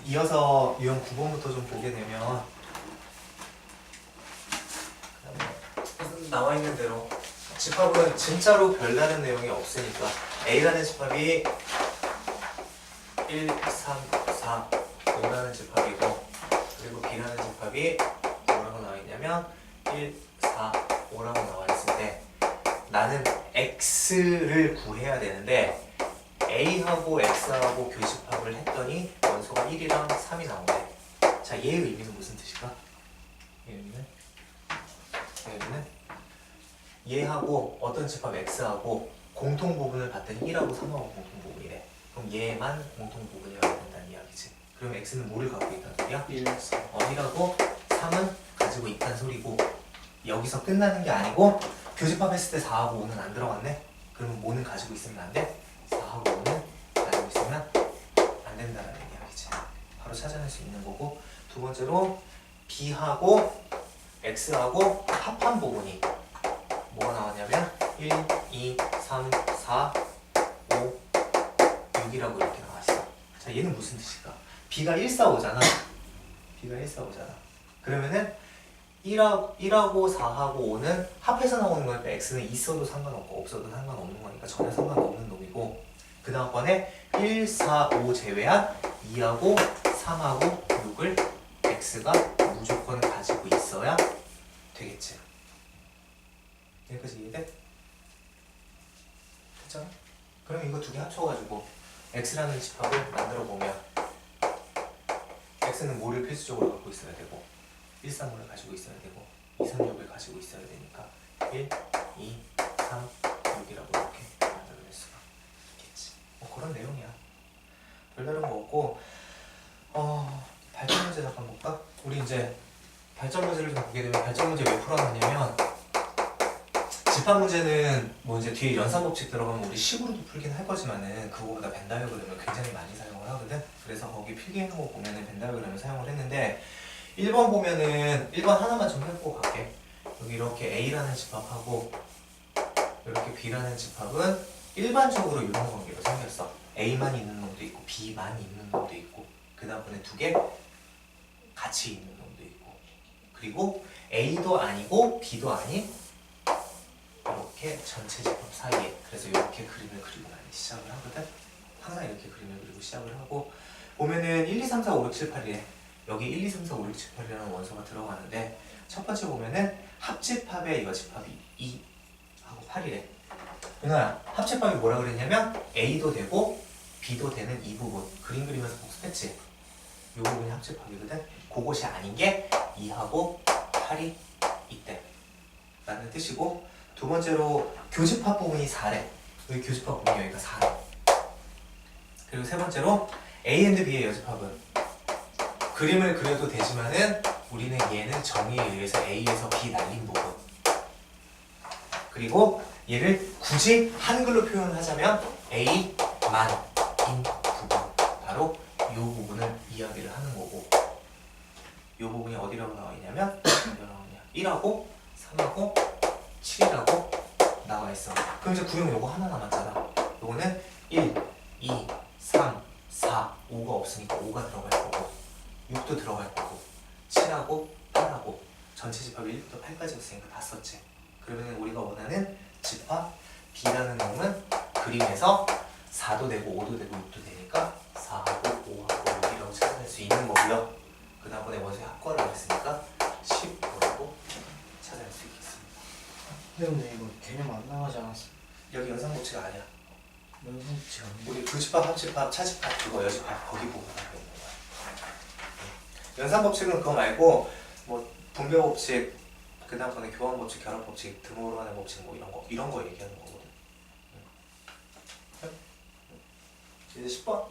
이어서 유형 9번부터 좀 보게 되면 나와 있는 대로 집합은 진짜로 별다른 내용이 없으니까 A라는 집합이 1, 3, 4, 5라는 집합이고 그리고 B라는 집합이 뭐라고 나와 있냐면 1, 4, 5라고 나와 있을 때 나는 X를 구해야 되는데 A하고 X하고 교집합을 했더니 원소가 1이랑 3이 나오네. 자, 얘의 의미는 무슨 뜻일까? 얘의 의미는 얘하고 어떤 집합 X하고 공통 부분을 봤더니 1하고 3하고 공통 부분이래. 그럼 얘만 공통 부분이어야 된다는 이야기지. 그럼 X는 뭐를 갖고 있다는 소리야? 1, 4. 1하고 3은 가지고 있다는 소리고 여기서 끝나는 게 아니고 교집합했을 때 4하고 5는 안 들어갔네? 그러면 뭐는 가지고 있으면 안 돼? 4하고 5는 가지고 있으면 안 된다는 이야기지. 바로 찾아낼 수 있는 거고 두 번째로 B하고 X하고 합한 부분이 뭐가 나왔냐면 1, 2, 3, 4, 5, 6이라고 이렇게 나왔어. 자, 얘는 무슨 뜻일까? B가 1, 4, 5잖아. B가 1, 4, 5잖아. 그러면은 1하고 4하고 5는 합해서 나오는 거니까 X는 있어도 상관없고 없어도 상관없는 거니까 전혀 상관없는 놈이고 그 다음번에 1, 4, 5 제외한 2하고 3하고 6을 X가 무조건 가지고 있어야 되겠지. 여기까지 이해돼? 됐잖아? 그럼 이거 두 개 합쳐가지고 X라는 집합을 만들어 보면 X는 뭐를 필수적으로 갖고 있어야 되고 1, 3, 5를 가지고 있어야 되고 2, 3, 6을 가지고 있어야 되니까 1, 2, 3, 6이라고 이렇게 만들어낼 수가 있겠지. 뭐 그런 내용이야. 별다른 거 없고 발전 문제 잠깐 볼까? 우리 이제 발전 문제를 좀 보게 되면 발전 문제 왜 풀어놨냐면 집합 문제는 뭐 이제 뒤에 연산 법칙 들어가면 우리 식으로도 풀긴 할 거지만은 그거보다 벤 다이어그램을 굉장히 많이 사용을 하거든. 그래서 거기 필기해놓은 거 보면은 벤 다이어그램을 사용을 했는데 1번 보면은 1번 하나만 좀 해보고 갈게. 여기 이렇게 A라는 집합하고 이렇게 B라는 집합은 일반적으로 이런 관계로 생겼어. A만 있는 놈도 있고 B만 있는 놈도 있고 그 다음번에 두 개 같이 있는 놈도 있고 그리고 A도 아니고 B도 아닌 이렇게 전체 집합 사이에 그래서 이렇게 그림을 그리고 나는 시작을 하거든. 항상 이렇게 그림을 그리고 시작을 하고 보면은 1, 2, 3, 4, 5, 6, 7, 8이래. 여기 1, 2, 3, 4, 5, 6, 7, 8이라는 원소가 들어가는데 첫 번째 보면은 합집합의 여집합이 2하고 8이래. 윤아야, 합집합이 뭐라 그랬냐면 A도 되고 B도 되는 이 부분 그림 그리면서 복습했지? 이 부분이 합집합이거든. 그것이 아닌 게 2하고 8이 있대 라는 뜻이고 두 번째로 교집합 부분이 4래. 여기 교집합 부분이 여기가 4래. 그리고 세 번째로 A and B의 여집합은 그림을 그려도 되지만은 우리는 얘는 정의에 의해서 A에서 B 날린 부분 그리고 얘를 굳이 한글로 표현하자면 A만인 부분 바로 이 부분을 이야기를 하는 거고 이 부분이 어디라고 나와 있냐면 1하고 3하고 7이라고 나와 있어. 그럼 이제 구형 요거 하나 남았잖아. 요거는 1, 2, 3, 4, 5가 없으니까 5가 들어갈 거고 6도 들어갈 거고 7하고 8하고 전체 집합이 1부터 8까지였으니까 다 썼지. 그러면 우리가 원하는 집합 B라는 놈은 그림에서 4도 되고 5도 되고 6도 되니까 4하고 5하고 6이라고 찾아낼 수 있는 거고요. 그 다음번에 원소의 합과를 했으니까 15라고 찾아낼 수 있겠습니다. 근데 이거 개념 안 나가지 않았어? 여기 연산법칙 아니야. 연산치 않네. 우리 교집합, 합집합, 차집합 그거 여집합 거기 보고 하고 있는 거야. 연산법칙은 그거 말고 뭐 분배법칙 그 다음번에 교환법칙, 결합법칙, 등호로 하는 법칙 뭐 이런 거 얘기하는 거거든. 이제 10번.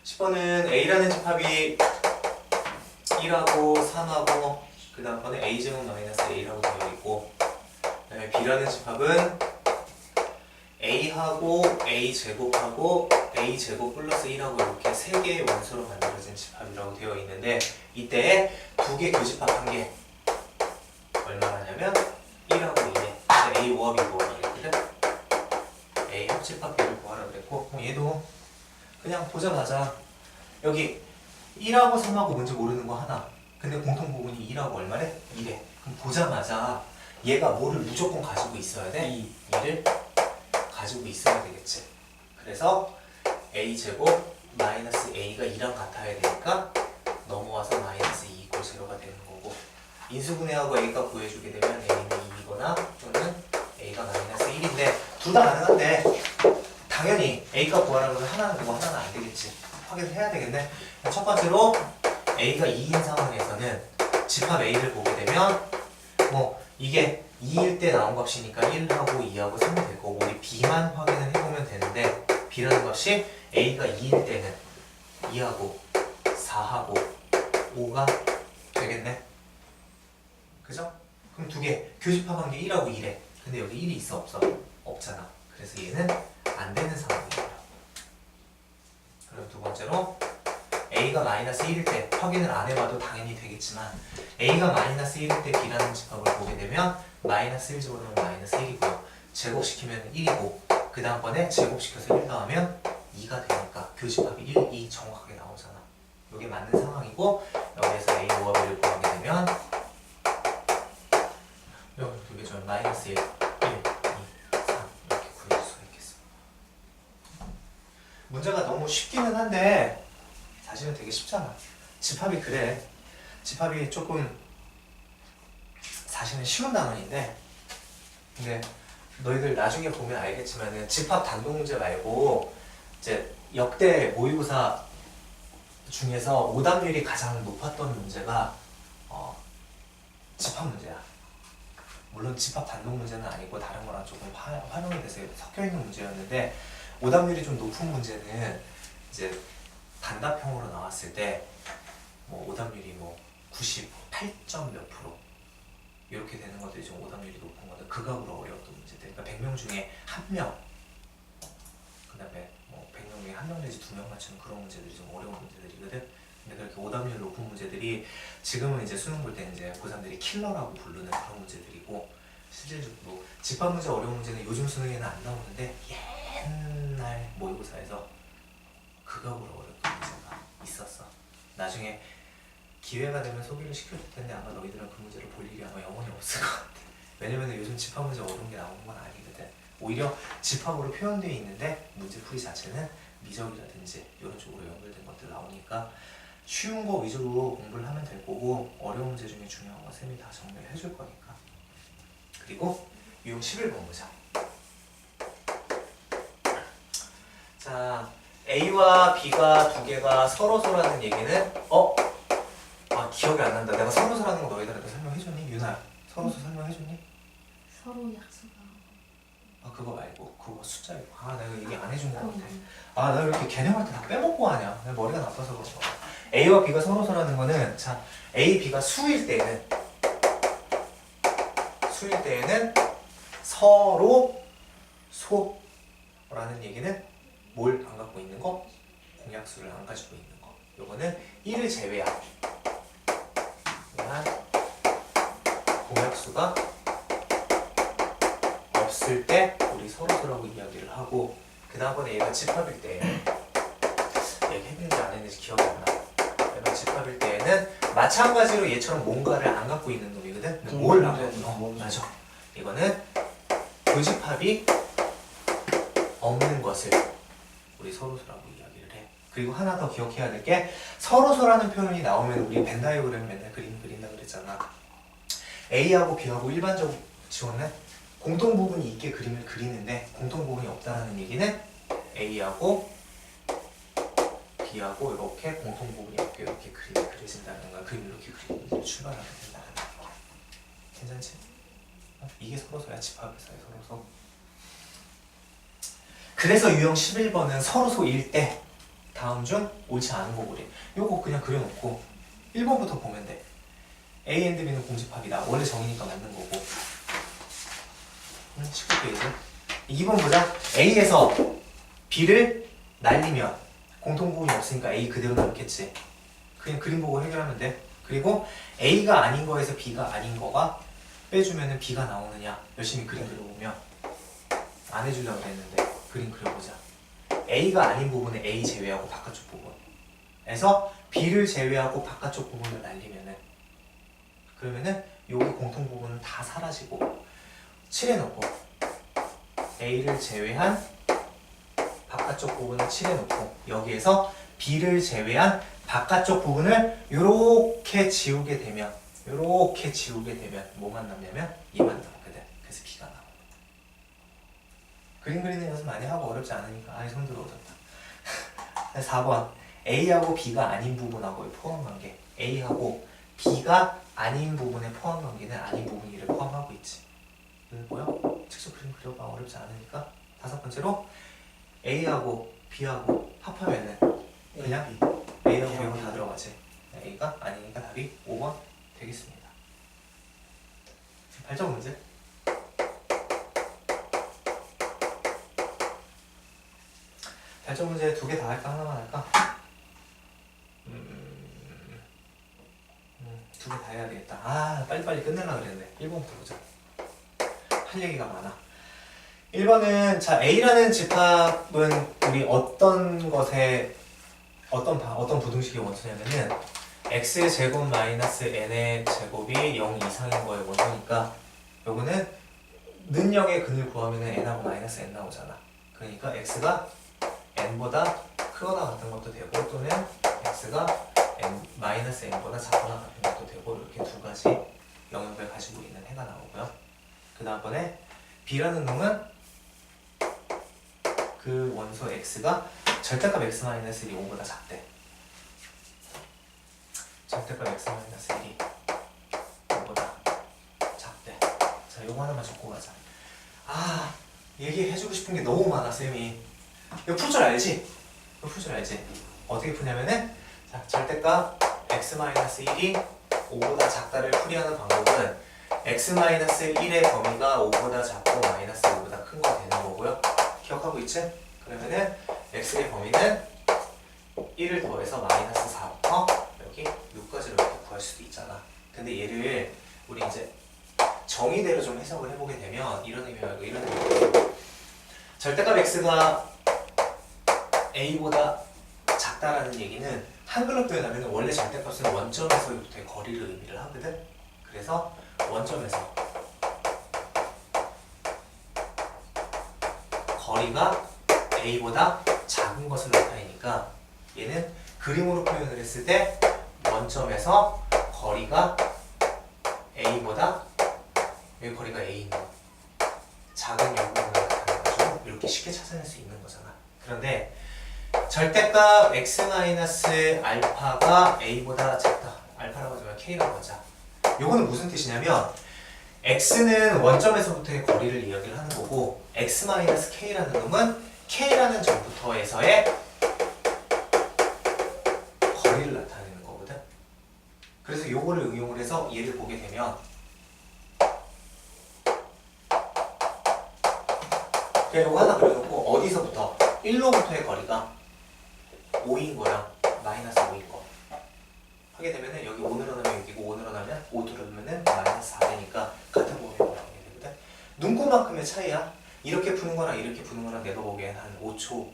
10번은 A라는 집합이 1하고 3하고 그 다음번에 A제곱 마이너스 A라고 되어 있고 그다음에 B라는 집합은 A하고 A제곱하고 A제곱 플러스 1하고 이렇게 세 개의 원소로 만들어진 집합이라고 되어 있는데 이때 두 개 교집합 한 개 얼마나냐면 1하고 2에 A5합이 5합이거든. A 합집합 B를 구하라 그랬고 얘도 그냥 보자마자 여기 1하고 3하고 뭔지 모르는 거 하나. 근데 공통 부분이 2라고 얼마래? 2래. 그럼 보자마자 얘가 뭐를 무조건 가지고 있어야 돼? 2를 가지고 있어야 되겠지. 그래서 a제곱 마이너스 a가 2랑 같아야 되니까 넘어와서 마이너스 2 이퀄 0가 되는 거고, 인수분해하고 a가 구해주게 되면 a는 2이거나 또는 a가 마이너스 1인데 둘 다 가능한데 당연히 a가 구하라 그러면 하나는 되고 하나는 안 되겠지. 확인을 해야 되겠네. 첫 번째로 a가 2인 상황에서는 집합 a를 보게 되면 뭐 이게 2일 때 나온 값이니까 1하고 2하고 3이 될 거고, 우리 b만 확인을 해보면 되는데 b라는 값이 a가 2일 때는 2하고 4하고 5가 되겠네. 그죠? 그럼 두 개 교집합한 게 1하고 2래. 근데 여기 1이 있어 없어? 없잖아. 그래서 얘는 안 되는 상황이에요. 그럼 두 번째로 a가 마이너스 1일 때 확인을 안 해봐도 당연히 되겠지만 a가 마이너스 1일 때 b라는 집합을 보게 되면 마이너스 1 집어넣으면 마이너스 1이고요. 제곱시키면 1이고 그 다음번에 제곱시켜서 1 더하면 2가 되니까 교집합이 1, 2 정확하게 나오잖아. 이게 맞는 상황이고, 여기에서 a, 오와 b를 구하게 되면 여기 두 개 좀 마이너스 1, 1, 2, 3 이렇게 구해줄 수가 있겠어. 문제가 너무 쉽기는 한데 사실은 되게 쉽잖아. 집합이 그래. 집합이 조금 사실은 쉬운 단원인데, 근데 너희들 나중에 보면 알겠지만은 집합 단독 문제 말고 이제 역대 모의고사 중에서 오답률이 가장 높았던 문제가 집합 문제야. 물론 집합 단독 문제는 아니고 다른 거랑 조금 활용이 돼서 섞여 있는 문제였는데, 오답률이 좀 높은 문제는 이제 단답형으로 나왔을 때 뭐 오답률이 뭐 98점 몇 프로 이렇게 되는 것들이 좀 오답률이 높은 것들, 극악으로 어려웠던 문제들. 그러니까 100명 중에 1명, 그 다음에 뭐 100명 중에 1명 내지 2명 맞추는 그런 문제들이 좀 어려운 문제들이거든. 근데 그렇게 오답률 높은 문제들이 지금은 이제 수능 볼 때는 이제 고3들이 킬러라고 부르는 그런 문제들이고, 실질적으로 집합 문제 어려운 문제는 요즘 수능에는 안 나오는데 옛날 모의고사에서 극악으로 어려웠던 문제가 있었어. 나중에 기회가 되면 소개를 시켜줄 텐데 아마 너희들은 그 문제를 볼 일이 아마 영원히 없을 것 같아. 왜냐면 요즘 집합 문제 어려운 게 나오는 건 아니거든. 오히려 집합으로 표현되어 있는데 문제풀이 자체는 미적이라든지 이런 쪽으로 연결된 것들 나오니까 쉬운 거 위주로 공부를 하면 될 거고, 어려운 문제 중에 중요한 거 쌤이 다 정리를 해줄 거니까. 그리고 유형 11번 보자. 자, A와 B가 두 개가 서로서라는 얘기는 기억이 안 난다. 내가 서로서라는 거 너희들한테 설명해줬니? 유나, 서로서 설명해줬니? 서로 약속하고. 그거 말고 그거 숫자 이거. 내가 얘기 안 해준 거 같아. 나 왜 이렇게 개념할 때 다 빼먹고 하냐. 내 머리가 나빠서 그런 거야. A와 B가 서로서라는 거는, 자, A, B가 수일 때에는 서로 소라는 얘기는 뭘 안 갖고 있는 거? 공약수를 안 가지고 있는 거. 요거는 1을 제외한 공약수가 없을 때 우리 서로서라고 이야기를 하고, 그 다음번에 얘가 집합일 때 얘기했는지 안 했는지 기억이 안 나. 얘가 집합일 때에는 마찬가지로 얘처럼 뭔가를 안 갖고 있는 놈이거든. 근데 뭘 안 갖고 있는 거? 맞아. 이거는 교집합이 없는 것을 우리 서로서라고 이야기를 해. 그리고 하나 더 기억해야 될 게, 서로서라는 표현이 나오면 우리 벤 다이어그램 맨날 그림 그린다 그랬잖아. A하고 B하고 일반적으로 지원은 공통 부분이 있게 그림을 그리는데, 공통 부분이 없다는 얘기는 A하고 B하고 이렇게 공통 부분이 없게 이렇게 그림이 그려진다는 거야. 그림 이렇게 그리고 출발하게 된다는 거야. 괜찮지? 이게 서로서야. 집합에서의 서로서. 그래서 유형 11번은 서로소일 때 다음 중 옳지 않은 거 그래. 요거 그냥 그려놓고 1번부터 보면 돼. A and B는 공집합이다. 원래 정의니까 맞는 거고. 19페이지. 2번 보자. A에서 B를 날리면 공통 부분이 없으니까 A 그대로 남겠지. 그냥 그림 보고 해결하면 돼. 그리고 A가 아닌 거에서 B가 아닌 거가 빼주면은 B가 나오느냐. 열심히 그림 그려보면 안 해주려고 했는데 그림 그려보자. A가 아닌 부분은 A 제외하고 바깥쪽 부분에서 B를 제외하고 바깥쪽 부분을 날리면은 그러면은 여기 공통 부분은 다 사라지고 칠해놓고 A를 제외한 바깥쪽 부분을 칠해놓고 여기에서 B를 제외한 바깥쪽 부분을 요렇게 지우게 되면 뭐만 남냐면 얘만 남거든. 그래서 B가 나와. 그림 그리는 연습 많이 하고 어렵지 않으니까 아예 손 들어오셨다. 4번 A하고 B가 아닌 부분하고의 포함관계. A하고 B가 아닌 부분의 포함관계는 아닌 부분이 를 포함하고 있지. 눈 보여? 직접 그림 그려봐. 어렵지 않으니까. 5번째로 A하고 B하고 합하면은 그냥 A하고 B하고 다 들어가지. A가 아니니까 답이 5번 되겠습니다. 발전 문제. 발전 문제 2개 다 할까? 하나만 할까? 2개 다 해야 되겠다. 아, 빨리빨리 끝내려고 그랬는데 1번부터 보자. 할 얘기가 많아. 1번은 자 A라는 집합은 우리 어떤 것에 어떤 부등식의 원소냐면은 x제곱 마이너스 n의 제곱이 0 이상인 거의 원소니까 요거는 는 0의 근을 구하면 n하고 마이너스 n 나오잖아. 그러니까 x가 n보다 크거나 같은 것도 되고 또는 x가 마이너스 n보다 작거나 같은 것도 되고 이렇게 두 가지 영역을 가지고 있는 해가 나오고요. 그 다음번에 b라는 놈은 그 원소 x가 절대값 x-1이 5보다 작대. 절대값 x-1이 5보다 작대. 자, 요거 하나만 적고 가자. 아, 얘기해주고 싶은 게 너무 많아, 쌤이. 이거 풀 줄 알지? 이거 풀 줄 알지? 어떻게 푸냐면은 자, 절대값 x-1이 5보다 작다를 풀이하는 방법은 x-1의 범위가 5보다 작고 마이너스 5보다 큰 거 되는 거고요. 기억하고 있지? 그러면은 x의 범위는 1을 더해서 마이너스 4부터 여기 6까지로 이렇게 구할 수도 있잖아. 근데 얘를 우리 이제 정의대로 좀 해석을 해보게 되면 이런 의미 말고 이런 의미. 절대값 x가 a보다 작다라는 얘기는 한글로 표현하면 원래 절대값은 원점에서부터의 거리를 의미를 하거든. 그래서 원점에서 거리가 a보다 작은 것을 나타내니까 얘는 그림으로 표현을 했을 때 원점에서 거리가 a보다 여기 거리가 a인 거 작은 영역을 나타내가지고 이렇게 쉽게 찾아낼 수 있는 거잖아. 그런데 절대값 x-알파가 a보다 작다. 알파라고 하지만 k라고 하자. 요거는 무슨 뜻이냐면 x는 원점에서부터의 거리를 이야기를 하는 거고 x-k라는 놈은 k라는 점부터에서의 거리를 나타내는 거거든. 그래서 요거를 응용을 해서 얘를 보게 되면 그냥 요거 하나 그려놓고 어디서부터 1로부터의 거리가 5인 거랑 마이너스 5인 거 하게 되면은 여기 5 늘어나면 6이고 5 늘어나면 5 늘어나면 마이너스 4되니까 같은 범위로 나오게 되거든. 눈곱만큼의 차이야. 이렇게 푸는 거랑 이렇게 푸는 거랑 내가 보기엔 한 5초에서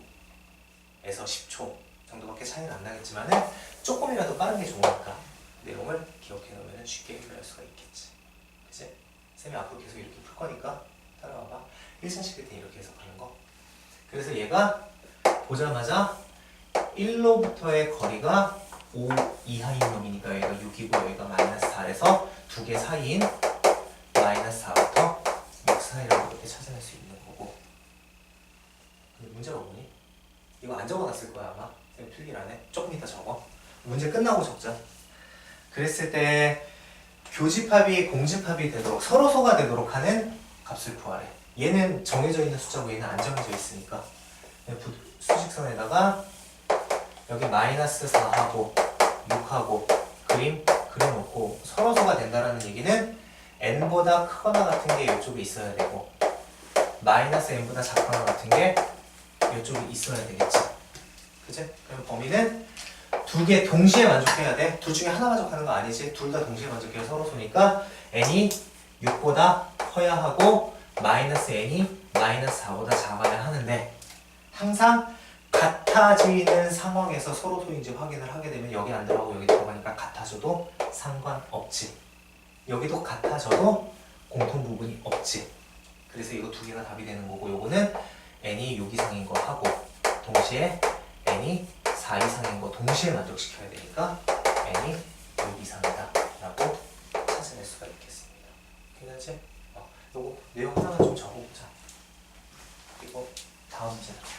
10초 정도밖에 차이는 안 나겠지만은 조금이라도 빠른 게 좋으니까 내용을 기억해 놓으면 쉽게 해결할 수가 있겠지. 그치? 쌤이 앞으로 계속 이렇게 풀 거니까 따라와봐. 1차식 때 이렇게 해석하는 거. 그래서 얘가 보자마자 1로부터의 거리가 5 이하인 놈이니까 여기가 6이고 여기가 마이너스 4에서 두 개 사이인 마이너스 4부터 6 사이라고 이렇게 찾아낼 수 있는 거고. 근데 문제가 뭐니? 이거 안 적어놨을 거야 아마. 쌤 필기를 안 해. 조금 이따 적어. 문제 끝나고 적자. 그랬을 때 교집합이 공집합이 되도록 서로소가 되도록 하는 값을 구하래. 얘는 정해져 있는 숫자고 얘는 안 정해져 있으니까 수직선에다가 여기 마이너스 4하고 6하고 그림 그려놓고 서로소가 된다라는 얘기는 n보다 크거나 같은 게 이쪽에 있어야 되고 마이너스 n보다 작거나 같은 게 이쪽에 있어야 되겠지. 그치? 그럼 범위는 두 개 동시에 만족해야 돼. 둘 중에 하나 만족하는 거 아니지. 둘 다 동시에 만족해야 서로소니까 n이 6보다 커야 하고 마이너스 n이 마이너스 4보다 작아야 하는데 항상 같아지는 상황에서 서로 소인지 확인을 하게 되면 여기 안 들어가고 여기 들어가니까 같아져도 상관없지. 여기도 같아져도 공통 부분이 없지. 그래서 이거 두 개가 답이 되는 거고, 요거는 n이 6 이상인 거 하고 동시에 n이 4 이상인 거 동시에 만족시켜야 되니까 n이 6 이상이다 라고 찾아낼 수가 있겠습니다. 괜찮지? 요거 내용 하나만 좀 적어보자. 그리고 다음 문제 들어갈게.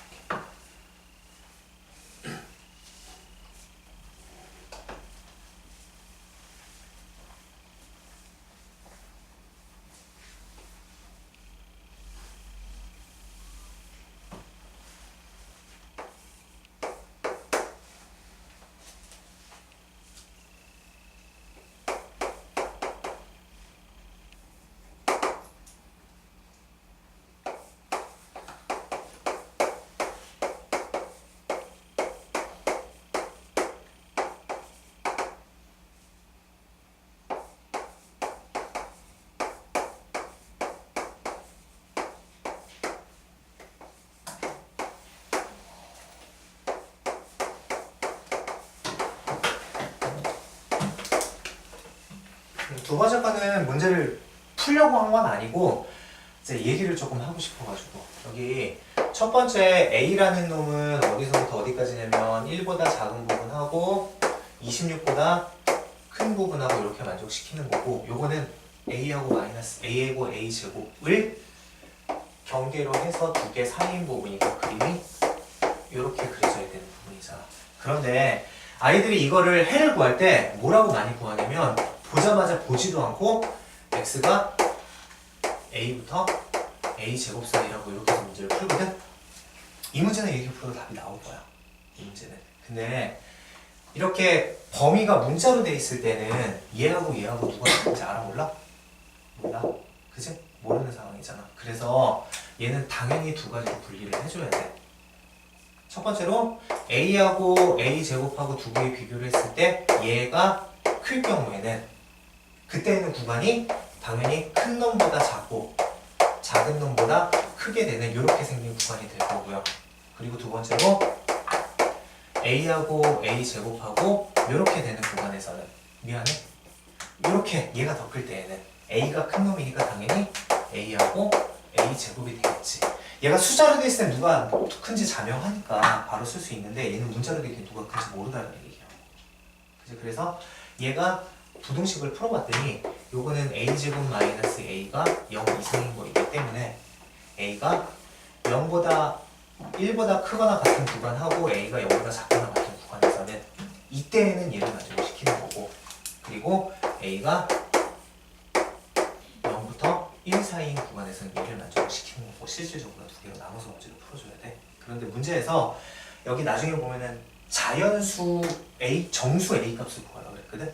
두 번째 거는 문제를 풀려고 한 건 아니고 이제 얘기를 조금 하고 싶어가지고, 여기 첫 번째 A라는 놈은 어디서부터 어디까지냐면 1보다 작은 부분하고 26보다 큰 부분하고 이렇게 만족시키는 거고, 요거는 A하고 마이너스 A하고 A 제곱을 경계로 해서 두 개 사이인 부분이니까 그림이 이렇게 그려져야 되는 부분이잖아. 그런데 아이들이 이거를 해를 구할 때 뭐라고 많이 구하냐면, 보자마자 보지도 않고 x가 a부터 a 제곱 사이라고 이렇게 해서 문제를 풀거든. 이 문제는 이렇게 풀어도 답이 나올 거야, 이 문제는. 근데 이렇게 범위가 문자로 돼 있을 때는 얘하고 얘하고 누가 다른지 알아? 몰라? 몰라? 그치? 모르는 상황이잖아. 그래서 얘는 당연히 두 가지로 분리를 해줘야 돼. 첫 번째로 a하고 a 제곱하고 두 개의 비교를 했을 때 얘가 클 경우에는, 그때 있는 구간이 당연히 큰 놈보다 작고 작은 놈보다 크게 되는 이렇게 생긴 구간이 될 거고요. 그리고 두 번째로 a하고 a 제곱하고 이렇게 되는 구간에서는, 미안해, 이렇게 얘가 더 클 때에는 a가 큰 놈이니까 당연히 a하고 a 제곱이 되겠지. 얘가 숫자로 돼 있을 때 누가 큰지 자명하니까 바로 쓸 수 있는데, 얘는 문자로 돼 있는 누가 큰지 모르다는 얘기예요. 그래서 얘가 부등식을 풀어봤더니 요거는 a제곱 마이너스 a가 0 이상인 거이기 때문에 a가 0보다 1보다 크거나 같은 구간하고 a가 0보다 작거나 같은 구간에서는 이때에는 얘를 만족시키는 거고, 그리고 a가 0부터 1 사이인 구간에서는 얘를 만족시키는 거고, 실질적으로 두 개로 나눠서 문제를 풀어줘야 돼. 그런데 문제에서 여기 나중에 보면은 자연수 a, 정수 a 값을 구하라고 그랬거든.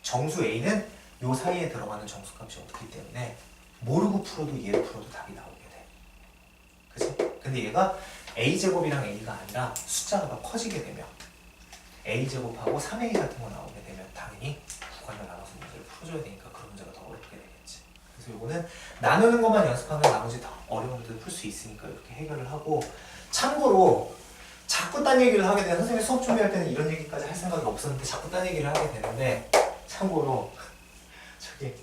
정수 a는 요 사이에 들어가는 정수값이 없기 때문에 모르고 풀어도 얘를 풀어도 답이 나오게 돼. 그치? 근데 얘가 a제곱이랑 a가 아니라 숫자가 더 커지게 되면 a제곱하고 3a 같은 거 나오게 되면 당연히 구간을 나눠서 문제를 풀어줘야 되니까 그런 문제가 더 어렵게 되겠지. 그래서 요거는 나누는 것만 연습하면 나머지 더 어려운 문제도 풀 수 있으니까 이렇게 해결을 하고, 참고로 자꾸 딴 얘기를 하게 되는, 선생님이 수업 준비할 때는 이런 얘기까지 할 생각이 없었는데 자꾸 딴 얘기를 하게 되는데, 참고로 저기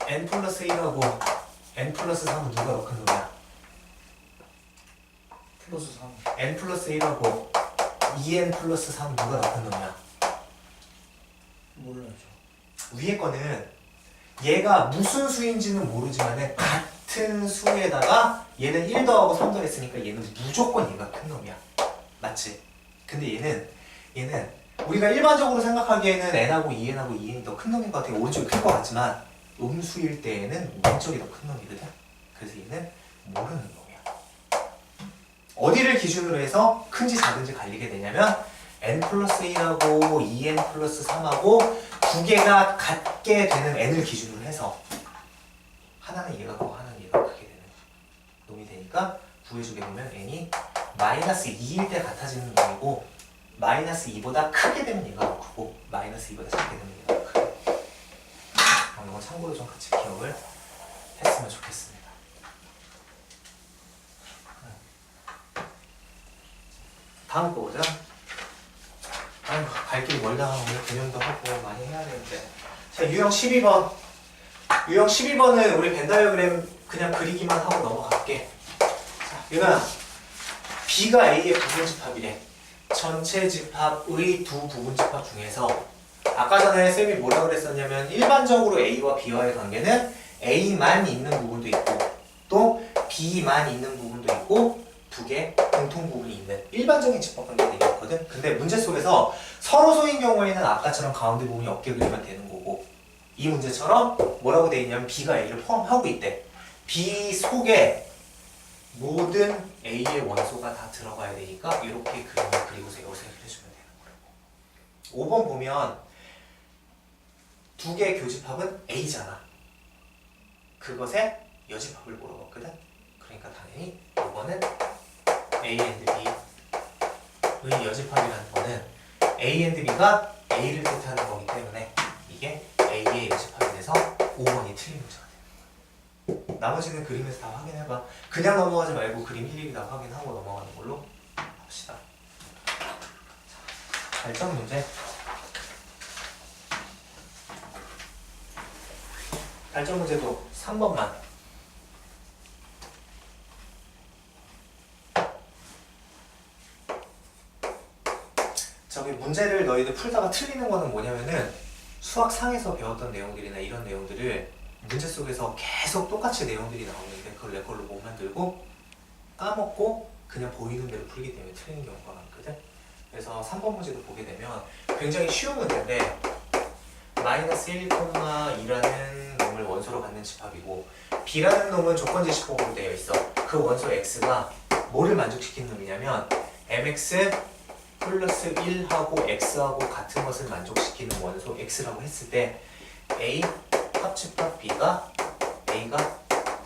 n 플러스 1하고 n 플러스 3은 누가 더 큰 놈이야? 플러스 3. n 플러스 1하고 2n 플러스 3은 누가 더 큰 놈이야? 몰라요. 위에 거는 얘가 무슨 수인지는 모르지만 같은 수에다가 얘는 1 더하고 3 더했으니까 얘는 무조건 얘가 큰 놈이야. 맞지? 근데 얘는 우리가 일반적으로 생각하기에는 n하고 2n하고 2n이 더 큰 놈인 것 같아. 오른쪽이 클 것 같지만 음수일 때에는 왼쪽이 더 큰 놈이거든. 그래서 얘는 모르는 놈이야. 어디를 기준으로 해서 큰지 작은지 갈리게 되냐면 n 플러스 1하고 2n 플러스 3하고 두 개가 같게 되는 n을 기준으로 해서 하나는 얘가 크고 하나는 얘가 크게 되는 놈이 되니까 구해주게 되면 n이 마이너스 2일 때 같아지는 놈이고, 마이너스 2보다 크게 되면 얘가 더 크고 마이너스 2보다 작게 되면 얘가 더 크고. 이건 참고로 좀 같이 기억을 했으면 좋겠습니다. 다음 거 보자. 아이고 갈 길이 멀다. 오늘 개념도 하고 많이 해야 되는데. 자 유형 12번. 유형 12번은 우리 벤 다이어그램 그냥 그리기만 하고 넘어갈게. 자 유나 B가 A의 부분집합이래. 전체 집합의 두 부분집합 중에서 아까 전에 쌤이 뭐라 그랬었냐면 일반적으로 A와 B와의 관계는 A만 있는 부분도 있고 또 B만 있는 부분도 있고 두 개 공통 부분이 있는 일반적인 집합 관계들이었거든. 근데 문제 속에서 서로 소인 경우에는 아까처럼 가운데 부분이 없게 그리면 되는 거고 이 문제처럼 뭐라고 돼 있냐면 B가 A를 포함하고 있대. B 속에 모든 A의 원소가 다 들어가야 되니까 이렇게 그림을 그리고서 여기서 해주면 되는 거라고. 5번 보면 두 개의 교집합은 A잖아. 그것의 여집합을 물어봤거든. 그러니까 당연히 5번은 A and B의 여집합이라는 거는 A and B가 A를 뜻하는 거기 때문에 이게 A의 여집합이 돼서 5번이 틀린 문제가 되는 거야. 나머지는 그림에서 다 확인해봐. 그냥 넘어가지 말고 그림 일일이 다 확인하고 넘어가는 걸로 합시다. 자, 발전 문제. 발전 문제도 3번만. 저기 문제를 너희들 풀다가 틀리는 거는 뭐냐면은 수학상에서 배웠던 내용들이나 이런 내용들을 문제 속에서 계속 똑같이 내용들이 나오는데 그걸 내 걸로 못 만들고 까먹고 그냥 보이는 대로 풀기 때문에 틀리는 경우가 많거든. 그래서 3번 문제도 보게 되면 굉장히 쉬운 문제인데 마이너스 1,2라는 놈을 원소로 갖는 집합이고 B라는 놈은 조건지시법으로 되어 있어. 그 원소 X가 뭐를 만족시키는 놈이냐면 mx 플러스 1하고 x하고 같은 것을 만족시키는 원소 x라고 했을 때 A 합집합 B가 A가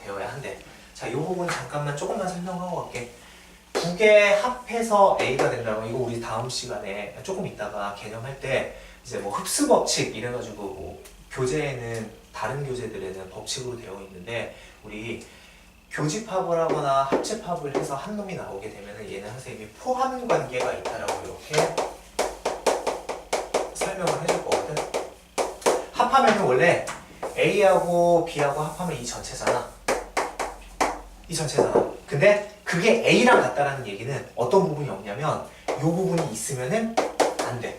되어야 한대. 자, 이 부분 잠깐만 조금만 설명하고 갈게. 두 개 합해서 A가 된다고. 이거 우리 다음 시간에 조금 있다가 개념할 때 이제 뭐 흡수 법칙 이래가지고 뭐 교재에는 다른 교재들에는 법칙으로 되어 있는데 우리 교집합을 하거나 합집합을 해서 한 놈이 나오게 되면은 얘는 선생님이 포함 관계가 있다라고 이렇게 설명을 해줄 거거든. 합하면은 원래 A하고 B하고 합하면 이 전체잖아. 이 전체잖아. 근데 그게 A랑 같다라는 얘기는 어떤 부분이 없냐면 이 부분이 있으면은 안 돼.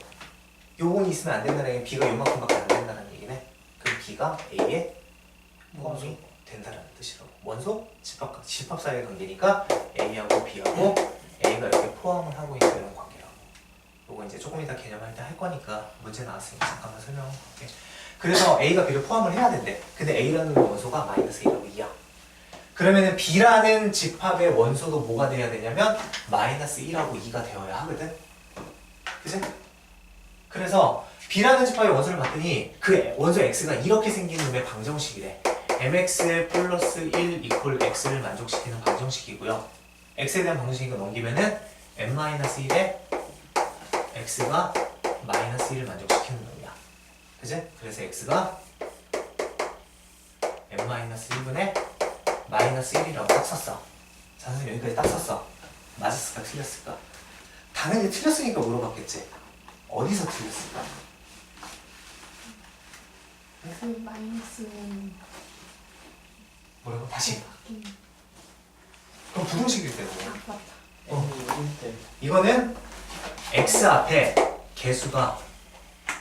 이 부분이 있으면 안 된다는 얘기는 B가 요만큼밖에 안 된다는 얘기네. 그럼 B가 A의 포함이 된다라는 뜻이라고. 원소 집합 사이의 관계니까 A하고 B하고 A가 이렇게 포함을 하고 있는 이런 관계라고. 요거 이제 조금 이따 개념할 때 할 거니까 문제 나왔으니까 잠깐만 설명하고 갈게. 그래서 A가 B를 포함을 해야 된대. 근데 A라는 원소가 마이너스 1하고 2야. 그러면은 B라는 집합의 원소도 뭐가 돼야 되냐면 마이너스 1하고 2가 되어야 하거든. 그치? 그래서 B라는 집합의 원소를 봤더니 그 원소 X가 이렇게 생긴 놈의 방정식이래. mx 플러스 1 이퀄 x를 만족시키는 방정식이고요. x에 대한 방정식을 넘기면은 n-1에 x가 마이너스 1을 만족시키는 놈이야. 그치? 그래서 x가 n-1분의 마이너스 1이라고 딱 썼어. 자, 선생님 여기까지 딱 썼어. 맞았을까 틀렸을까? 당연히 틀렸으니까 물어봤겠지. 어디서 틀렸을까? 그 마이너스는 뭐라고? 다시. 바뀐 그럼 부등식일 때는 맞다. N이 때 이거는 x 앞에 개수가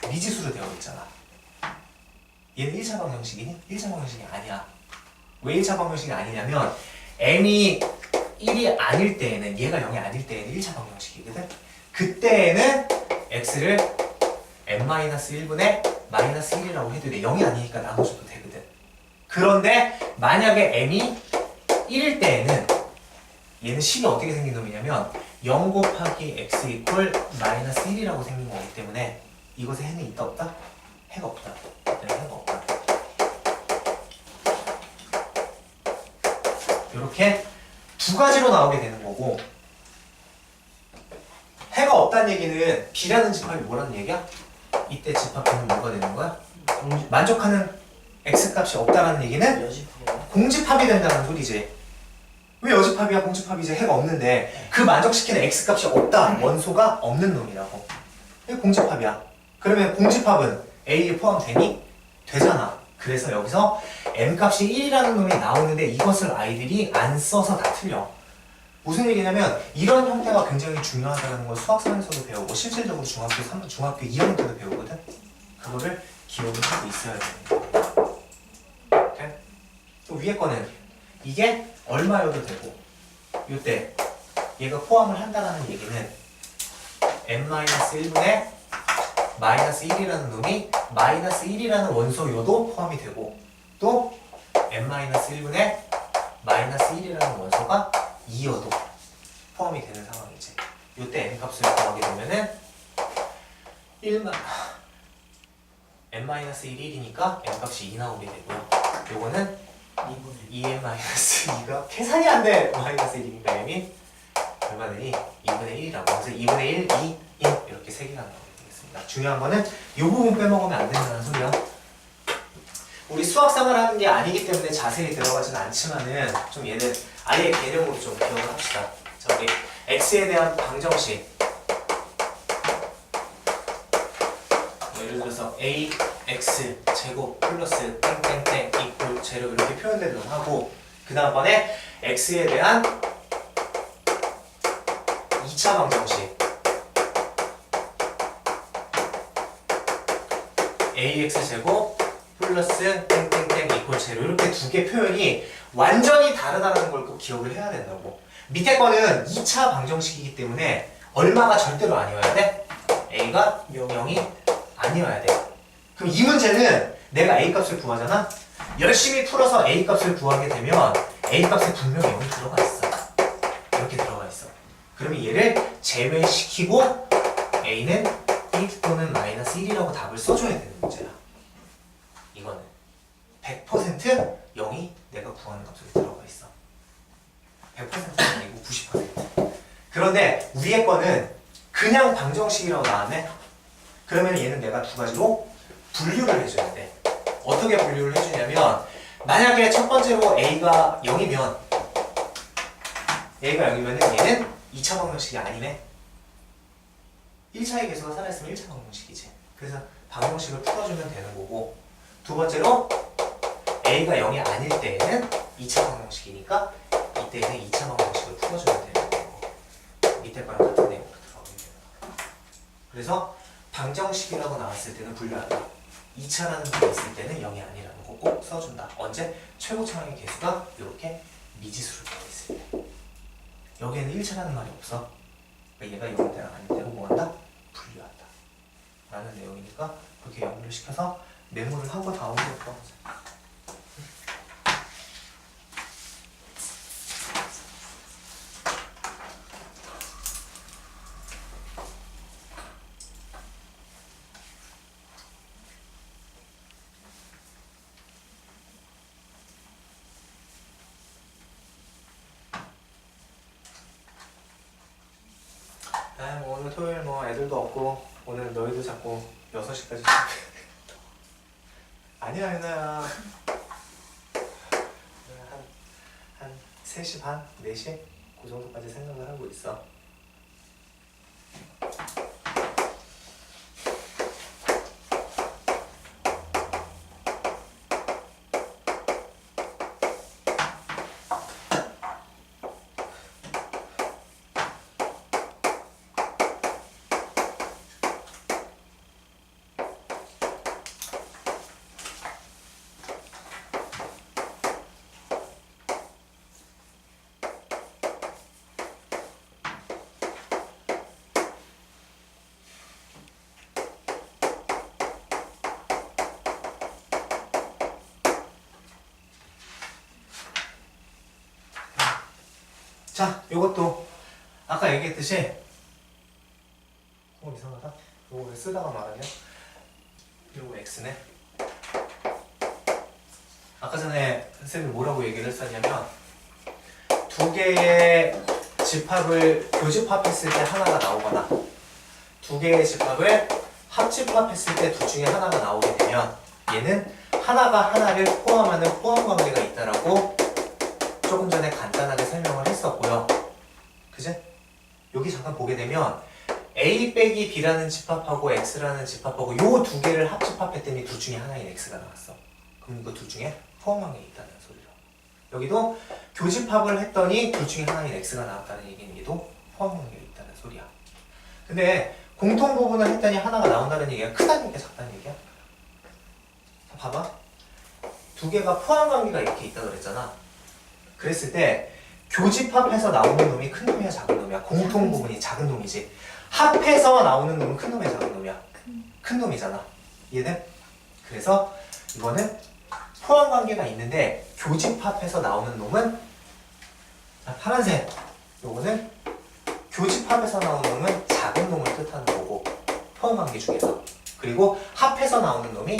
미지수로 되어 있잖아. 얘는 1차 방정식이니? 1차 방정식이 아니야. 왜 1차 방정식이 아니냐면 m이 1이 아닐 때에는 얘가 0이 아닐 때에는 1차 방정식이거든. 그때에는 x를 n-1분의 마이너스 1이라고 해도 돼. 0이 아니니까 나눠줘도 되거든. 그런데 만약에 m이 1일 때에는 얘는 식이 어떻게 생긴 놈이냐면 0 곱하기 x 이퀄 마이너스 1이라고 생긴 거기 때문에 이것에 해는 있다 없다? 해가 없다. 얘는 해가 없다. 이렇게 두 가지로 나오게 되는 거고 해가 없다는 얘기는 B라는 집합이 뭐라는 얘기야? 이때 집합하면 뭐가 되는 거야? 만족하는 x 값이 없다는 얘기는 여집합 공집합이 된다는 소리지. 왜 여집합이야 공집합이지 해가 없는데 그 만족시키는 x값이 없다. 원소가 없는 놈이라고. 이게 공집합이야. 그러면 공집합은 A에 포함되니? 되잖아. 그래서 여기서 m값이 1이라는 놈이 나오는데 이것을 아이들이 안 써서 다 틀려. 무슨 얘기냐면 이런 형태가 굉장히 중요하다는 걸 수학상에서도 배우고 실질적으로 중학교 3, 중학교 2학년 때도 배우거든. 그거를 기억을 하고 있어야 됩니다. 오케이? 또 위에 거는 이게 얼마여도 되고 이때 얘가 포함을 한다는 얘기는 n-1분의 마이너스 1이라는 놈이 마이너스 1이라는 원소여도 포함이 되고 또 n-1분의 마이너스 1이라는 원소가 2여도 포함이 되는 상황이지. 이때 n값을 구하게 되면은 1만 n-1이 1이니까 n값이 2 나오게 되고요. 요거는 2n-2가 계산이 안 돼! 마이너스 1이니까 m이 얼마 되니? 2분의 1이라고. 그래서 2분의 1, 2, 1 이렇게 세 개가 나오게 되겠습니다. 중요한 거는 이 부분 빼먹으면 안 된다는 소리야. 우리 수학상을 하는 게 아니기 때문에 자세히 들어가진 않지만은 좀 얘는 아예 개념으로 좀 기억을 합시다. 자, 우리 x에 대한 방정식. 예를 들어서 ax 제곱 플러스 땡땡땡 이퀄 제로 이렇게 표현되는 걸 하고 그 다음번에 x에 대한 2차 방정식 ax 제곱 플러스 땡땡땡 이퀄 제로 이렇게 두 개 표현이 완전히 다르다는 걸 꼭 기억을 해야 된다고. 밑에 거는 2차 방정식이기 때문에 얼마가 절대로 아니어야 돼? a가 0이 아니어야 돼. 그럼 이 문제는 내가 a 값을 구하잖아? 열심히 풀어서 a 값을 구하게 되면 a 값에 분명히 0이 들어가 있어. 이렇게 들어가 있어. 그러면 얘를 제외시키고 a는 1 또는 마이너스 1이라고 답을 써줘야 되는 문제야. 이거는 100% 0이 내가 구하는 값에 들어가 있어. 100%가 아니고 90%. 그런데 위에 거는 그냥 방정식이라고 나왔네? 그러면 얘는 내가 두 가지로 분류를 해줘야 돼. 어떻게 분류를 해주냐면 만약에 첫 번째로 a가 0이면 얘는 2차 방정식이 아니네. 1차의 개수가 살아있으면 1차 방정식이지. 그래서 방정식을 풀어주면 되는 거고 두 번째로 a가 0이 아닐 때에는 2차 방정식이니까 이때는 2차 방정식을 풀어주면 되는 거고 밑에 거랑 같은 내용으로 들어가게 됩니다. 그래서 방정식이라고 나왔을 때는 분류한다. 2차라는 게 있을 때는 0이 아니라는 거 꼭 써준다. 언제? 최고차항의 개수가 이렇게 미지수로 되어 있을 때. 여기에는 1차라는 말이 없어. 그러니까 얘가 0일 때랑 아닐 때로 뭐한다? 분류한다. 라는 내용이니까 그렇게 연결을 시켜서 메모를 하고 다음으로 들어가자. 오늘 토요일 뭐 애들도 없고 오늘 너희도 자꾸 6시까지 아니야 유나야 한 3시 반? 4시? 그 정도까지 생각을 하고 있어. 자, 요것도 아까 얘기했듯이 이상하다. 요거 왜 쓰다가 말하냐? 요거 x네. 아까 전에 선생님이 뭐라고 얘기를 했었냐면 두 개의 집합을 교집합했을 때 하나가 나오거나 두 개의 집합을 합집합했을 때 둘 중에 하나가 나오게 되면 얘는 하나가 하나를 포함하는 포함 관계가 있다라고 좀 조금 전에 간단하게 설명을 했었고요. 그지? 여기 잠깐 보게 되면 A 빼기 B라는 집합하고 X라는 집합하고 요 두 개를 합집합했더니 둘 중에 하나인 X가 나왔어. 그럼 이거 둘 중에 포함한 게 있다는 소리죠. 여기도 교집합을 했더니 둘 중에 하나인 X가 나왔다는 얘기는 얘도 포함한 게 있다는 소리야. 근데 공통 부분을 했더니 하나가 나온다는 얘기가 크다는 얘기야, 작다는 얘기야? 자, 봐봐. 두 개가 포함 관계가 이렇게 있다 그랬잖아. 그랬을 때 교집합해서 나오는 놈이 큰 놈이야, 작은 놈이야? 공통 부분이 작은 놈이지. 합해서 나오는 놈은 큰 놈이야, 작은 놈이야? 큰 놈이잖아. 이해돼? 그래서 이거는 포함 관계가 있는데 교집합해서 나오는 놈은 파란색. 요거는 교집합해서 나오는 놈은 작은 놈을 뜻하는 거고 포함 관계 중에서. 그리고 합해서 나오는 놈이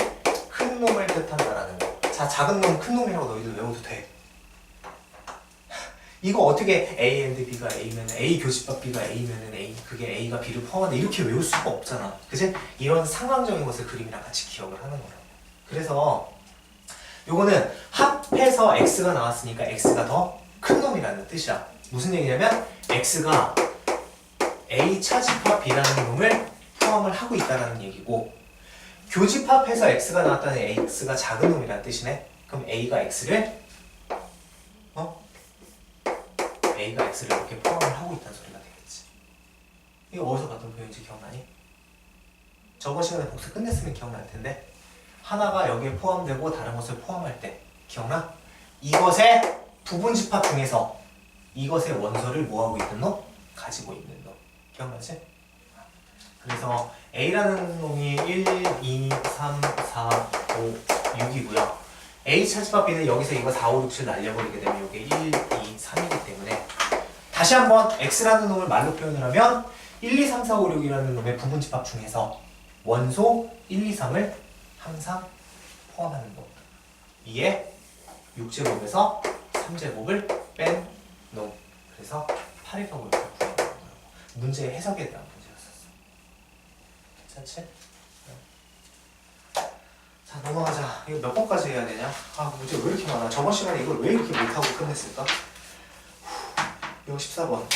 큰 놈을 뜻한다라는 거. 자, 작은 놈, 큰 놈이라고 너희들 외워도 돼. 이거 어떻게 A and B가 A면 A 교집합 B가 A면은 A 그게 A가 B를 포함한다 이렇게 외울 수가 없잖아. 그치? 이런 상황적인 것을 그림이랑 같이 기억을 하는 거야. 그래서 요거는 합해서 X가 나왔으니까 X가 더 큰 놈이라는 뜻이야. 무슨 얘기냐면 X가 A 차집합 B라는 놈을 포함을 하고 있다는 얘기고 교집합해서 X가 나왔다는 X가 작은 놈이라는 뜻이네. 그럼 A가 X를 A가 X를 이렇게 포함을 하고 있다는 소리가 되겠지. 이거 어디서 봤던 표현인지 기억나니? 저번 시간에 복습 끝냈으면 기억날 텐데 하나가 여기에 포함되고 다른 것을 포함할 때 기억나? 이것의 부분 집합 중에서 이것의 원소를 뭐하고 있는 놈? 가지고 있는 놈. 기억나지? 그래서 A라는 놈이 1, 2, 3, 4, 5, 6이고요. A 차집합 B는 여기서 이거 4, 5, 6, 7 날려버리게 되면 이게 1, 2, 3이기 때문에 다시 한번 X라는 놈을 말로 표현을 하면 1, 2, 3, 4, 5, 6이라는 놈의 부분 집합 중에서 원소 1, 2, 3을 항상 포함하는 놈. 이에 6제곱에서 3제곱을 뺀 놈. 그래서 8이라고 이렇게 구하는 거라고. 문제의 해석에 대한 문제였었어. 괜찮지? 자, 넘어가자. 이거 몇 번까지 해야 되냐? 아, 문제 왜 이렇게 많아? 저번 시간에 이걸 왜 이렇게 못하고 끝냈을까? 이거 14번.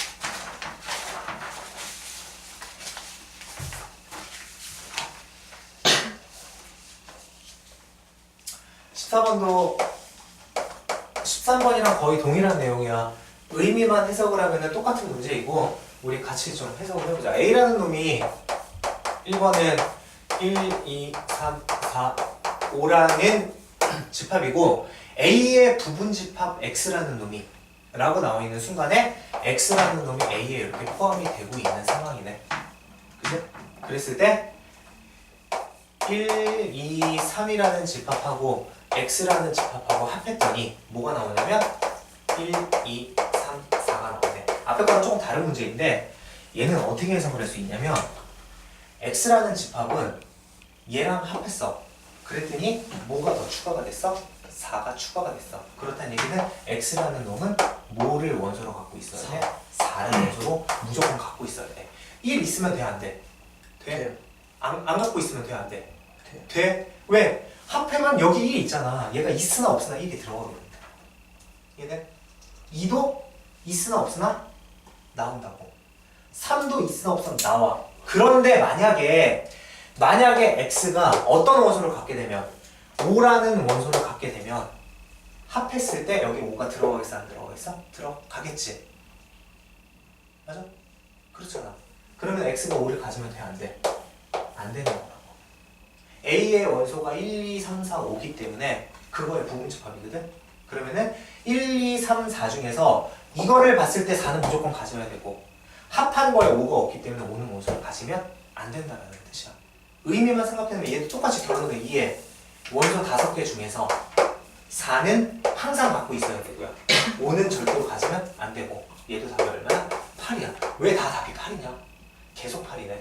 14번도 13번이랑 거의 동일한 내용이야. 의미만 해석을 하면 똑같은 문제이고 우리 같이 좀 해석을 해보자. A라는 놈이 1번은 1, 2, 3, 4, 5라는 집합이고 A의 부분 집합 X라는 놈이 라고 나와 있는 순간에 X라는 놈이 A에 이렇게 포함이 되고 있는 상황이네. 그치? 그랬을 때 1, 2, 3이라는 집합하고 X라는 집합하고 합했더니 뭐가 나오냐면 1, 2, 3, 4가 나오네. 앞에 거랑 조금 다른 문제인데 얘는 어떻게 해석을 할 수 있냐면 X라는 집합은 얘랑 합했어. 그랬더니 뭐가 더 추가가 됐어? 4가 추가가 됐어. 그렇다는 얘기는 X라는 놈은 뭐를 원소로 갖고 있어야 돼? 4를 원소로 무조건 갖고 있어야 돼. 1 있으면 돼, 안 돼? 돼? 안 갖고 있으면 돼, 안 돼? 돼? 왜? 합해만 여기 1이 있잖아. 얘가 있으나 없으나 1이 들어가거든. 얘는 2도 있으나 없으나 나온다고. 3도 있으나 없으나 나와. 그런데 만약에 X가 어떤 원소를 갖게 되면 5라는 원소를 갖게 되면 합했을 때 여기 5가 들어가겠어, 안 들어가겠어? 들어가겠지. 맞아? 그렇잖아. 그러면 X가 5를 가지면 돼, 안 돼? 안 되는 거라고. A의 원소가 1, 2, 3, 4, 5기 때문에 그거의 부분집합이거든? 그러면은 1, 2, 3, 4 중에서 이거를 봤을 때 4는 무조건 가져야 되고 합한 거에 5가 없기 때문에 5는 원소를 가지면 안 된다는 뜻이야. 의미만 생각해보면 얘도 똑같이 결론을 이해. 원소 5개 중에서 4는 항상 갖고 있어야 되고요. 5는 절대로 가지면 안 되고 얘도 답이 얼마나? 8이야. 왜 다 답이 8이냐? 계속 8이네.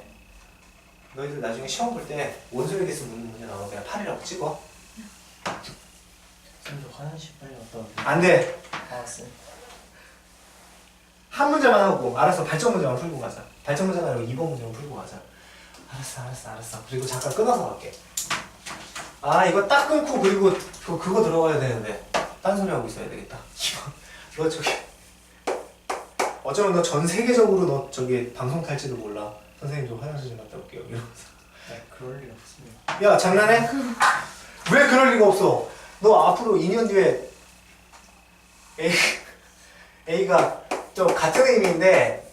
너희들 나중에 시험 볼 때 원소에 대해서 묻는 문제 나오면 그냥 8이라고 찍어. 쌤도 화장실 빨리 갔다 올게요. 안 돼. 알았어요. 한 문제만 하고 알았어. 발전 문제만 풀고 가자. 발전 문제가 아니고 2번 문제만 풀고 가자. 알았어. 그리고 잠깐 끊어서 갈게. 아, 이거 딱 끊고 그리고 그거 들어가야 되는데 딴소리 하고 있어야 되겠다. 2번 너 저기 어쩌면 너 전 세계적으로 너 저기 방송 탈지도 몰라. 선생님 좀 화장실 좀 갔다 올게요. 이러면서. 네, 그럴 리 없습니다. 야 장난해? 왜 그럴 리가 없어? 너 앞으로 2년 뒤에 A가 저 같은 의미인데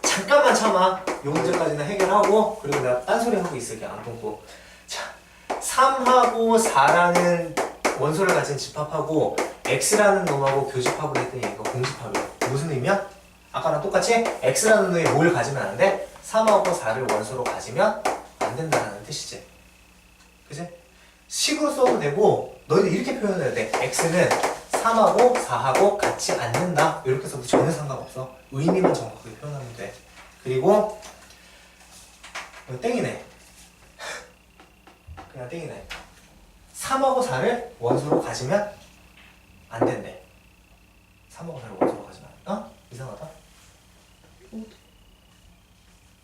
잠깐만 참아. 요 문제까지는 해결하고 그리고 내가 딴소리 하고 있을게. 안 끊고. 자, 3하고 4라는 원소를 가진 집합하고 X라는 놈하고 교집합을 했더니 이거 공집합이야. 무슨 의미야? 아까랑 똑같이 X라는 놈이 뭘 가지면 안 돼? 3하고 4를 원소로 가지면 안 된다는 뜻이지. 그치? 식으로 써도 되고 너희들 이렇게 표현해야 돼. X는 3하고 4하고 같이 않는다. 이렇게 써도 전혀 상관없어. 의미만 정확하게 표현하면 돼. 그리고 이거 땡이네. 그냥 땡이네. 3하고 4를 원소로 가지면 안 된대. 3하고 4를 원소로 가지면 안 돼. 어? 이상하다.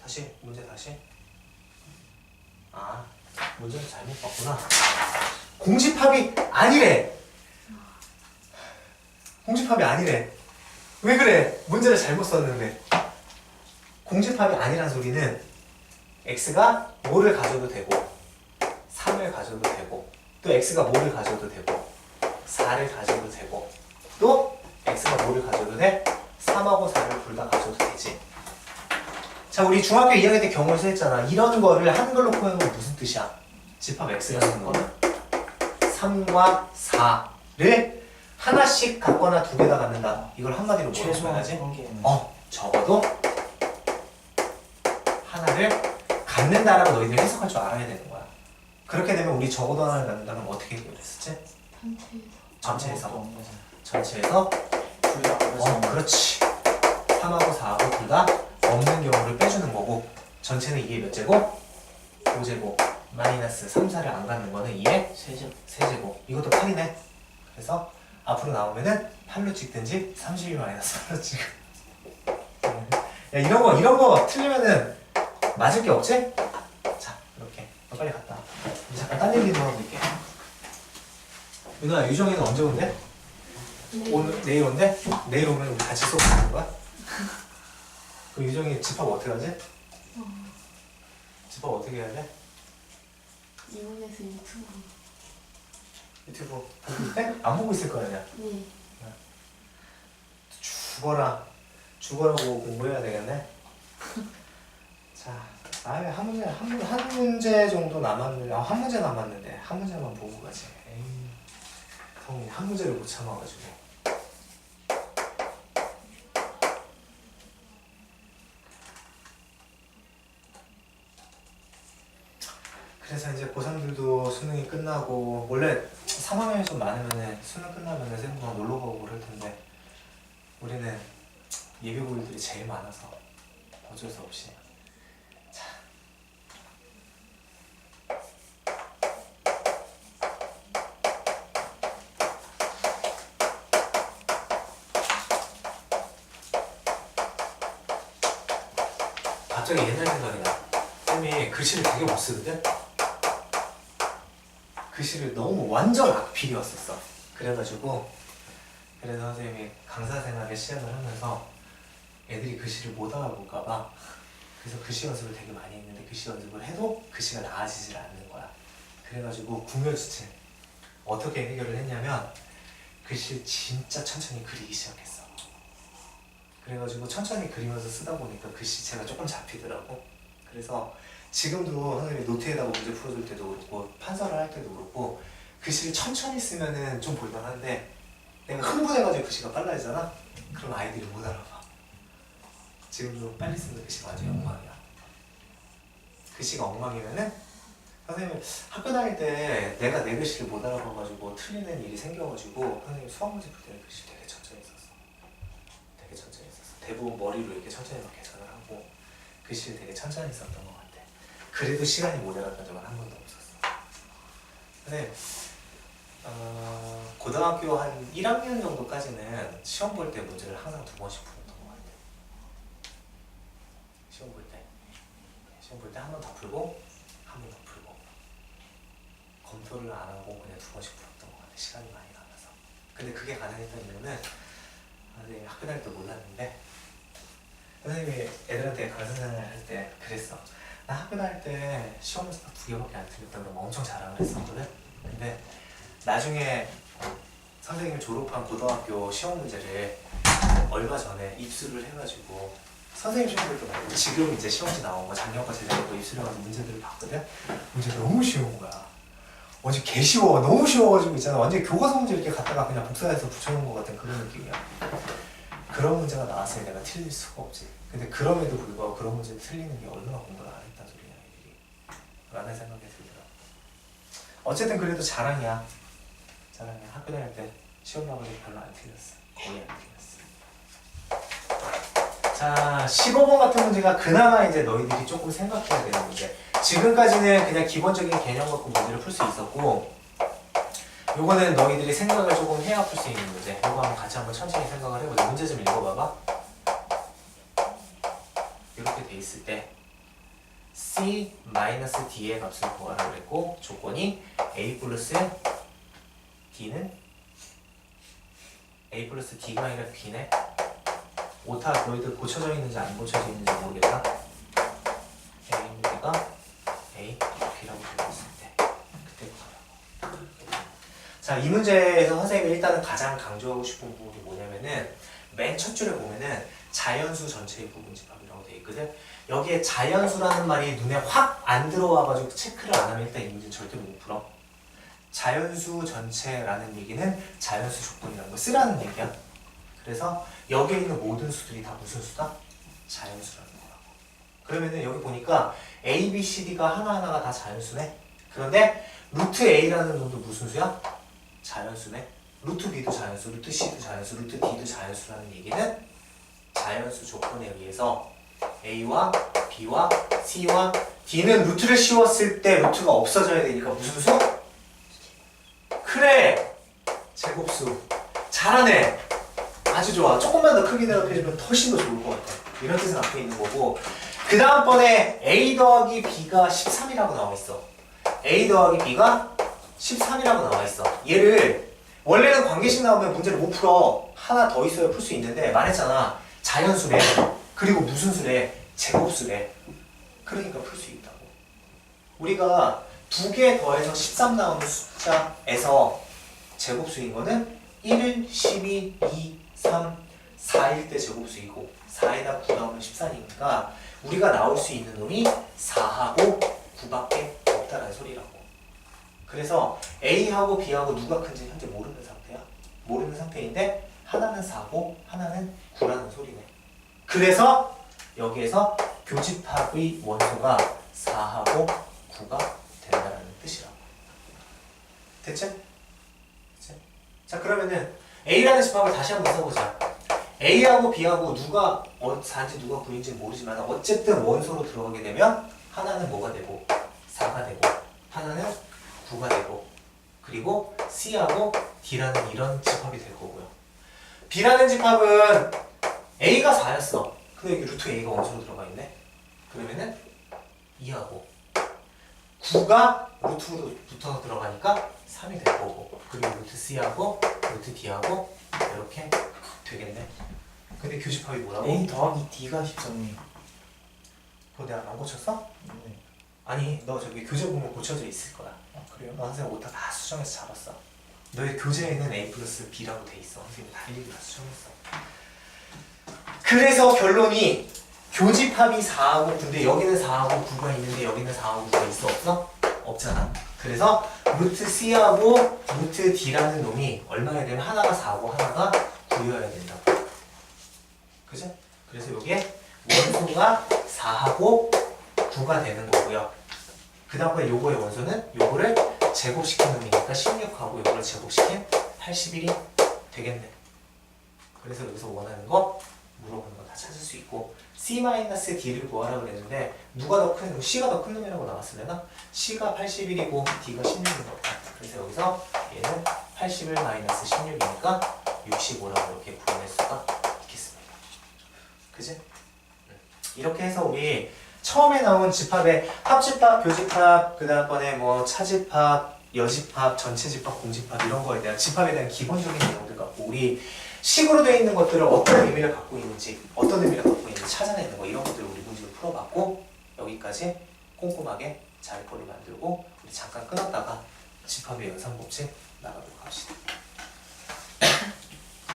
다시 문제 다시. 아, 문제를 잘못 봤구나. 공집합이 아니래. 공집합이 아니래. 왜 그래? 문제를 잘못 썼는데. 공집합이 아니란 소리는 x가 뭐를 가져도 되고 3을 가져도 되고 또 x가 뭐를 가져도 되고 4를 가져도 되고 또 x가 뭐를 가져도 돼? 3하고 4를 둘 다 가져도 되지. 자, 우리 중학교 2학년 때 경우에서 했잖아. 이런 거를 한글로 표현하면 무슨 뜻이야? 집합 x라는 거는 3과 4를 하나씩 갖거나 두 개다 갖는다. 이걸 한마디로 뭐라고 최소한 표현하지? 한 개는 적어도 하나를 갖는다라고 너희들이 해석할 줄 알아야 되는 거야. 그렇게 되면 우리 적어도 하나를 갖는다면 어떻게 해결했었지? 전체에서 아무것도 없는 전체에서 둘다 없는 그렇지. 3하고 4하고 둘 다 없는 경우를 빼주는 거고 전체는 2의 몇 제곱? 5제곱 마이너스 3, 4를 안 갖는 거는 2의 세제 세제곱. 이것도 8이네. 그래서 앞으로 나오면은 8로 찍든지 32 마이너스 8로 찍. 야, 이런 거 틀리면은 맞을 게 없지? 자, 이렇게. 너 빨리 갔다 와. 이제 잠깐 딴 얘기 좀 하고 있게. 윤아, 유정이는 언제 온대? 오늘, 내일 온대? 내일 오면 우리 같이 수업 듣는 거야? 그 유정이 집합 어떻게 하지? 집합 어떻게 해야 돼? 이번에서 유튜브. 유튜브 보고 있대? 안 보고 있을 거 아니야? 네. 죽어라고 공부해야 되겠네. 자, 한 문제 정도 남았는데, 한 문제 남았는데 한 문제만 보고 가지. 에이, 형이 한 문제를 못 참아가지고. 그래서 이제 고3들도 수능이 끝나고 원래 3학년이 좀 많으면은 수능 끝나면은 생각보다 놀러 가고 그럴 텐데 우리는 예비고일들이 제일 많아서 어쩔 수 없이. 자. 갑자기 옛날 생각이 나. 쌤이 글씨를 되게 못 쓰거든? 글씨를 너무 완전 악필이었었어. 그래서 선생님이 강사 생활에 시연을 하면서 애들이 글씨를 못 알아볼까봐 그래서 글씨 연습을 되게 많이 했는데 글씨 연습을 해도 글씨가 나아지질 않는 거야. 그래가지고 구별수책 어떻게 해결을 했냐면 글씨를 진짜 천천히 그리기 시작했어. 그래가지고 천천히 그리면서 쓰다 보니까 글씨체가 조금 잡히더라고. 그래서 지금도 선생님이 노트에다가 문제 풀어줄 때도 그렇고 판서를 할 때도 그렇고 글씨를 천천히 쓰면은 좀 볼만한데 내가 흥분해가지고 글씨가 빨라지잖아? 그럼 아이들이 못 알아봐. 지금도 빨리 쓰는 글씨가 완전히 엉망이야. 글씨가 엉망이면은 선생님 학교 다닐 때 내가 내 글씨를 못 알아봐가지고 틀리는 일이 생겨가지고 선생님 수학 문제 풀 때는 글씨 되게 천천히 썼어. 되게 천천히 썼어. 대부분 머리로 이렇게 천천히 막 계산을 하고 글씨를 되게 천천히 썼던 것 같아. 그래도 시간이 모자랐던 적은 한 번도 없었어. 근데 고등학교 한 1학년 정도까지는 시험 볼 때 문제를 항상 2번씩 풀었던 것 같아. 시험 볼 때 한 번 더 풀고 한 번 더 풀고 검토를 안 하고 그냥 2번씩 풀었던 것 같아. 시간이 많이 남아서. 근데 그게 가능했던 이유는 선생님이 학교 다닐 때 몰랐는데 선생님이 애들한테 강사생활 할 때 그랬어. 나 학교 다닐 때 시험 문제 딱 2개밖에 안 틀렸다 그러면 엄청 자랑을 했었거든. 근데 나중에 선생님이 졸업한 고등학교 시험 문제를 얼마 전에 입수를 해가지고 선생님 시험 볼 때 말고 지금 이제 시험지 나온 거 작년까지 내고 입수해가지고 문제들을 봤거든. 문제 너무 쉬운 거야. 완전 개 쉬워. 너무 쉬워가지고 있잖아. 완전 교과서 문제 이렇게 갖다가 그냥 복사해서 붙여놓은 것 같은 그런 느낌이야. 그런 문제가 나왔으니 내가 틀릴 수가 없지. 근데 그럼에도 불구하고 그런 문제 틀리는 게 얼마나 공부를 안 했단 소리야 애들이 라는 생각이 들더라. 어쨌든 그래도 자랑이야. 자랑이야. 학교 다닐 때 시험 나가지고 별로 안 틀렸어. 거의 안 틀렸어. 자, 15번 같은 문제가 그나마 이제 너희들이 조금 생각해야 되는 문제. 지금까지는 그냥 기본적인 개념 갖고 문제를 풀 수 있었고, 요거는 너희들이 생각을 조금 해야 풀 수 있는 문제. 요거 한번 같이 한번 천천히 생각을 해보자. 문제 좀 읽어봐봐. 이렇게 돼 있을 때 C-D의 값을 구하라고 그랬고, 조건이 A 플러스 D는 A 플러스 D가 아니라 B네. 오타 너희들 고쳐져 있는지 안 고쳐져 있는지 모르겠다. A 문제가 A, B라고 되어 있을 때 그때 구하라고. 자, 이 문제에서 선생님이 일단은 가장 강조하고 싶은 부분이 뭐냐면은 맨 첫 줄에 보면은 자연수 전체의 부분집합이라고 되어 있거든. 여기에 자연수라는 말이 눈에 확 안 들어와가지고 체크를 안 하면 일단 이 문제는 절대로 못 풀어. 자연수 전체라는 얘기는 자연수 조건이라는 거 쓰라는 얘기야. 그래서 여기에 있는 모든 수들이 다 무슨 수다? 자연수라는 거라고. 그러면은 여기 보니까 A, B, C, D가 하나하나가 다 자연수네. 그런데 루트 A라는 놈도 무슨 수야? 자연수네. 루트 B도 자연수, 루트 C도 자연수, 루트 D도 자연수라는 얘기는 자연수 조건에 의해서 A와 B와 C와 D는 루트를 씌웠을 때 루트가 없어져야 되니까 무슨 수? 그래! 제곱수. 잘하네. 아주 좋아. 조금만 더 크게 대답해주면 훨씬 더 좋을 것 같아. 이런 뜻은 앞에 있는 거고, 그 다음번에 A 더하기 B가 13이라고 나와있어. A 더하기 B가 13이라고 나와있어. 얘를 원래는 관계식 나오면 문제를 못 풀어. 하나 더 있어야 풀 수 있는데 말했잖아. 자연수래. 그리고 무슨 수래? 제곱수래. 그러니까 풀 수 있다고. 우리가 2개 더해서 13 나오는 숫자에서 제곱수인 거는 1, 12, 2, 3, 4일 때 제곱수이고 4에다 9 나오면 14니까 우리가 나올 수 있는 놈이 4하고 9밖에 없다라는 소리라고. 그래서 A하고 B하고 누가 큰지 현재 모르는 상태야. 모르는 상태인데 하나는 4고 하나는 9라는 소리네. 그래서 여기에서 교집합의 원소가 4하고 9가 된다는 뜻이라고. 됐지? 자, 그러면은 A라는 집합을 다시 한번 써보자. A하고 B하고 누가 4인지 누가 9인지 모르지만 어쨌든 원소로 들어가게 되면 하나는 뭐가 되고 4가 되고 하나는 9가 되고 그리고 C하고 D라는 이런 집합이 될 거고요. B라는 집합은 A가 4였어. 근데 여기 루트 A가 원소로 들어가 있네. 그러면은 2하고 9가 루트로 붙어서 들어가니까 3이 될 거고 그리고 루트 C하고 루트 D하고 이렇게 되겠네. 근데 교집합이 뭐라고? A 더하기 D가 13이에요. 그거 내가 안 고쳤어? 네. 아니 너 저기 교재 보면 고쳐져 있을 거야. 아 그래요? 너 선생님 오타 다 수정해서 잡았어. 너의 교재에는 A 플러스 B라고 돼 있어. 선생님이 다 일일이 다 수정했어. 그래서 결론이 교집합이 4하고 9인데 여기는 4하고 9가 있는데 여기는 4하고 9가 있어? 없어? 없잖아. 그래서 루트 C하고 루트 D라는 놈이 얼마야 되면 하나가 4고 하나가 9여야 된다고. 그죠? 그래서 여기에 원소가 4하고 9가 되는 거고요. 그 다음에 요거의 원소는 요거를 제곱시킨 놈이니까 16하고 요거를 제곱시킨 81이 되겠네. 그래서 여기서 원하는 거 물어보는 거 다 찾을 수 있고 C-D를 구하라고 그랬는데 누가 더 큰 놈? C가 더 큰 놈이라고 나왔으려나? C가 81이고 D가 16인 것 같다. 그래서 여기서 얘는 81 마이너스 16이니까 65라고 이렇게 구해낼 수가 있겠습니다. 그지? 이렇게 해서 우리 처음에 나온 집합의 합집합, 교집합, 그 다음번에 뭐 차집합, 여집합, 전체집합, 공집합 이런 거에 대한 집합에 대한 기본적인 내용들 갖고 우리 식으로 되어 있는 것들을 어떤 의미를 갖고 있는지 어떤 의미를 갖고 있는지 찾아내는 거 이런 것들을 우리 문제로 풀어봤고 여기까지 꼼꼼하게 잘 풀을 만들고 우리 잠깐 끊었다가 집합의 연산법칙 나가도록